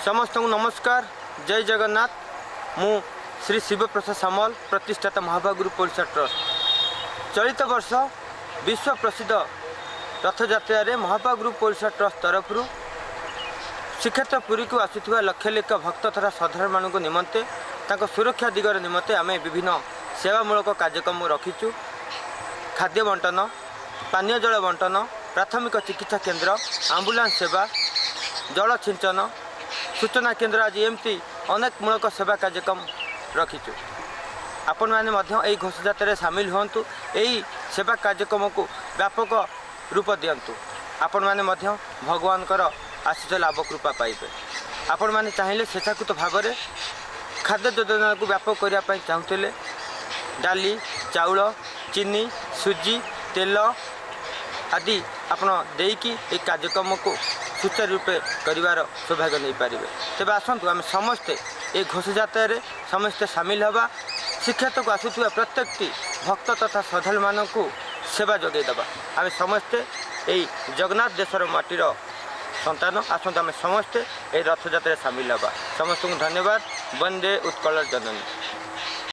समस्त को नमस्कार। जय जगन्नाथ। मु श्री शिव प्रसाद सामल प्रतिष्ठाता महाभागुरु पोलिसा ट्रस्ट चलित वर्ष विश्व प्रसिद्ध रथयात्रा महाभागुरु पोलिसा ट्रस्ट तरफ श्रीक्षेत्र पुरी को आसुवा लक्ष लक्ष भक्त तथा श्रद्धा मान निमंते सुरक्षा दिगर निमंते आम विभिन्न सेवामूलक कार्यक्रम रखीचु। खाद्य बंटन, पानीय जल बंटन, प्राथमिक चिकित्सा केन्द्र, आंबुलांस सेवा, जल सिंचन, सूचना केन्द्र आज एमती अनेक मूलक सेवा कार्यक्रम रखीचु। आपण मैंने घोषयात्रा सामिल हूँ। यही सेवा कार्यक्रम को व्यापक रूप दिंतु। आपण मैंने भगवान आशीष लाभ कृपा पाइबे। आपण मैंने चाहिए स्वेच्छाकृत भाव में खाद्य योजना को व्यापक करने चाहूले। डाली, चाउल, चीनी, सुजी, तेल आदि आपण देकी कार्यक्रम को सुचारू रूपे कर सौभाग्य नहीं पारे। तेज आसतु आम समस्ते ये घोषयात्रा समस्ते सामिल हवा। श्रीक्षेत्र को आसुवा प्रत्येक भक्त तथा श्रद्धालु मान को सेवा जोगेदेवा। आम समस्ते यही जगन्नाथ देशर माटीर संतान। आसतु आम समस्ते ये रथयात्रा सामिल हवा। समस्त को धन्यवाद। वंदे उत्कल जननी।